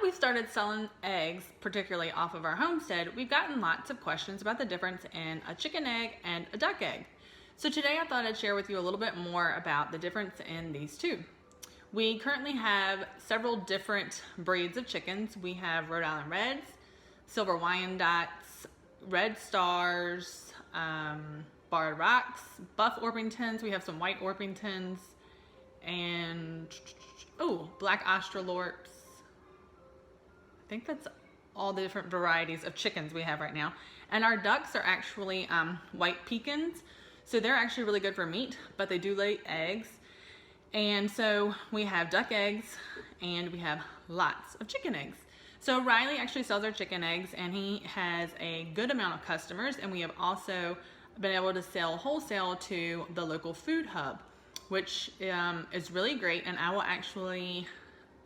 we started selling eggs, particularly off of our homestead, we've gotten lots of questions about the difference in a chicken egg and a duck egg. So today I thought I'd share with you a little bit more about the difference in these two. We currently have several different breeds of chickens. We have Rhode Island Reds, Silver Wyandottes, Red Stars, Barred Rocks, Buff Orpingtons. We have some White Orpingtons, and Black Australorps. I think that's all the different varieties of chickens we have right now. And our ducks are actually white pecans. So they're actually really good for meat, but they do lay eggs. And so we have duck eggs and we have lots of chicken eggs. So Riley actually sells our chicken eggs and he has a good amount of customers, and we have also been able to sell wholesale to the local food hub, which is really great. And I will actually,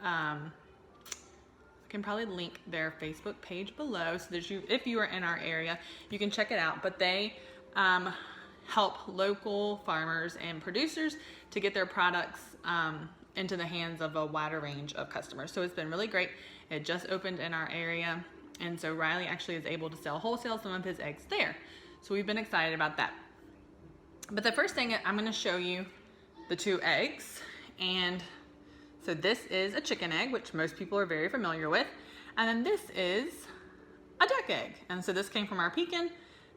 I can probably link their Facebook page below so that if you are in our area, you can check it out. But they help local farmers and producers to get their products into the hands of a wider range of customers. So it's been really great. It just opened in our area, and so Riley actually is able to sell wholesale some of his eggs there. So we've been excited about that. But the first thing, I'm going to show you the two eggs. And so this is a chicken egg, which most people are very familiar with. And then this is a duck egg. And so this came from our pekin.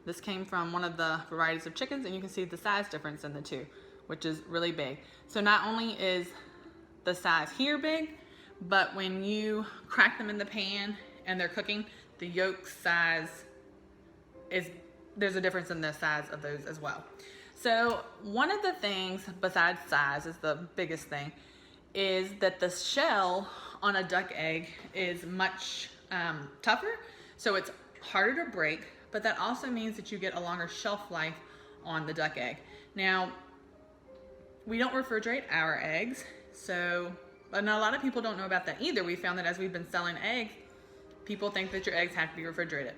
This came from one of the varieties of chickens, and you can see the size difference in the two, which is really big. So not only is the size here big, but when you crack them in the pan and they're cooking, the yolk size there's a difference in the size of those as well. So one of the things besides size is the biggest thing, is that the shell on a duck egg is much tougher, so it's harder to break, but that also means that you get a longer shelf life on the duck egg. Now, we don't refrigerate our eggs, but a lot of people don't know about that either. We found that as we've been selling eggs, people think that your eggs have to be refrigerated.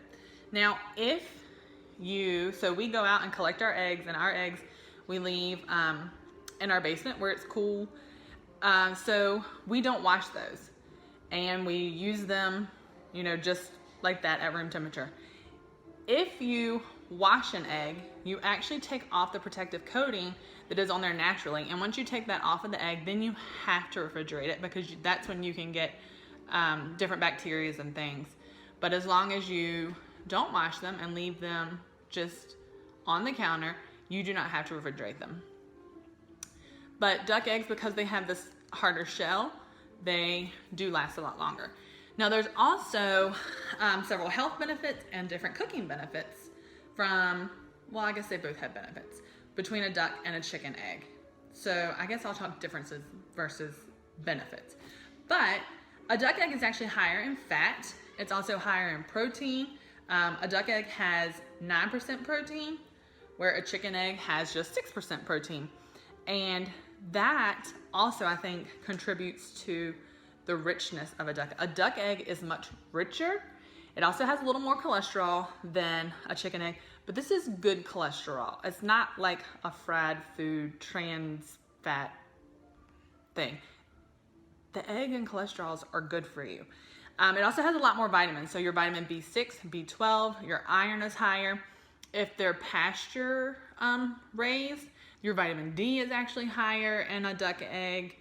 Now, so we go out and collect our eggs, and our eggs we leave in our basement where it's cool. So we don't wash those, and we use them, just like that at room temperature. If you wash an egg, you actually take off the protective coating that is on there naturally. And once you take that off of the egg, then you have to refrigerate it, because that's when you can get different bacteria and things. But as long as you don't wash them and leave them just on the counter, you do not have to refrigerate them. But duck eggs, because they have this harder shell, they do last a lot longer. Now there's also several health benefits and different cooking benefits I guess they both have benefits between a duck and a chicken egg. So I guess I'll talk differences versus benefits. But a duck egg is actually higher in fat. It's also higher in protein. A duck egg has 9% protein, where a chicken egg has just 6% protein. And that also, I think, contributes to the richness of a duck. A duck egg is much richer. It also has a little more cholesterol than a chicken egg, but this is good cholesterol. It's not like a fried food trans fat thing. The egg and cholesterols are good for you. It also has a lot more vitamins. So your vitamin B6, B12, your iron is higher. If they're pasture raised, your vitamin D is actually higher in a duck egg.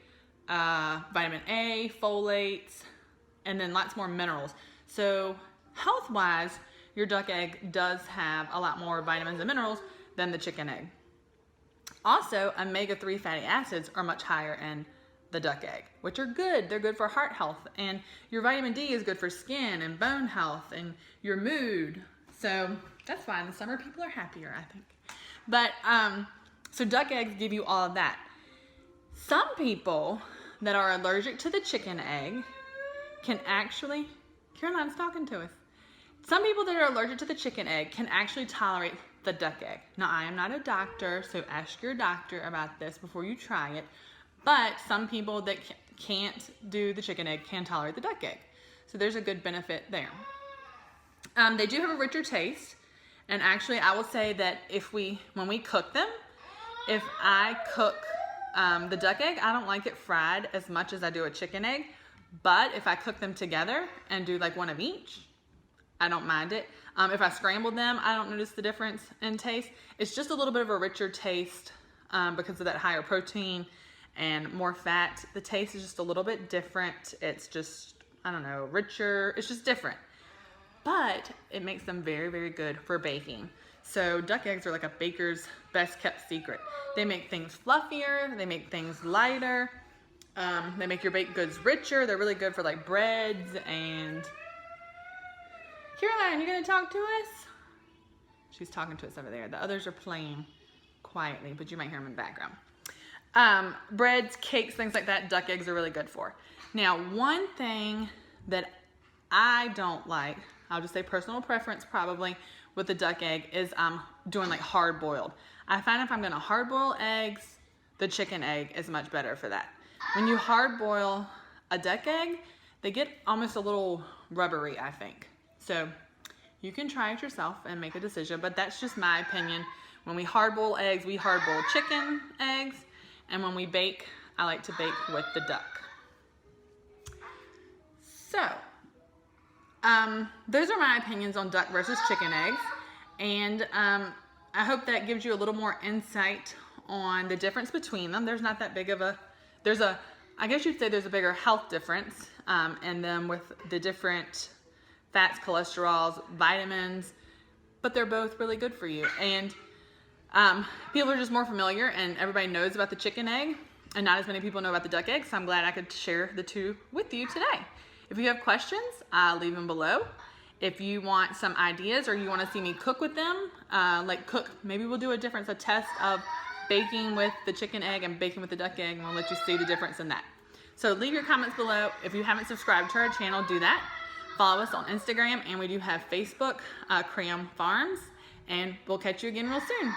Vitamin A, folates, and then lots more minerals. So health-wise, your duck egg does have a lot more vitamins and minerals than the chicken egg. Also, omega-3 fatty acids are much higher in the duck egg, which are good. They're good for heart health, and your vitamin D is good for skin and bone health and your mood. So that's fine. The summer people are happier, I think. But so duck eggs give you all of that. Some people that are allergic to the chicken egg can actually, Caroline's talking to us. Some people that are allergic to the chicken egg can actually tolerate the duck egg. Now, I am not a doctor, so ask your doctor about this before you try it. But some people that can't do the chicken egg can tolerate the duck egg. So there's a good benefit there. They do have a richer taste. And actually, I will say that when we cook them, if I cook the duck egg, I don't like it fried as much as I do a chicken egg. But if I cook them together and do like one of each, I don't mind it. If I scramble them, I don't notice the difference in taste. It's just a little bit of a richer taste because of that higher protein and more fat. The taste is just a little bit different. It's just, I don't know, richer. It's just different. But it makes them very, very good for baking. So duck eggs are like a baker's best kept secret. They make things fluffier. They make things lighter. They make your baked goods richer. They're really good for like breads and... Caroline, you gonna talk to us? She's talking to us over there. The others are playing quietly, but you might hear them in the background. Breads, cakes, things like that, duck eggs are really good for. Now, one thing that I don't like, I'll just say personal preference probably, with the duck egg is doing like hard boiled. I find if I'm gonna hard boil eggs, the chicken egg is much better for that. When you hard boil a duck egg, they get almost a little rubbery, I think. So you can try it yourself and make a decision, but that's just my opinion. When we hard boil eggs, we hard boil chicken eggs, and when we bake, I like to bake with the duck. So, those are my opinions on duck versus chicken eggs, and I hope that gives you a little more insight on the difference between them. There's not that big of a, I guess you'd say there's a bigger health difference in them with the different fats, cholesterols, vitamins, but they're both really good for you. And people are just more familiar and everybody knows about the chicken egg and not as many people know about the duck egg, so I'm glad I could share the two with you today. If you have questions, leave them below. If you want some ideas or you want to see me cook with them, maybe we'll do a test of baking with the chicken egg and baking with the duck egg, and we'll let you see the difference in that. So leave your comments below. If you haven't subscribed to our channel, do that. Follow us on Instagram, and we do have Facebook, Cram Farms, and we'll catch you again real soon.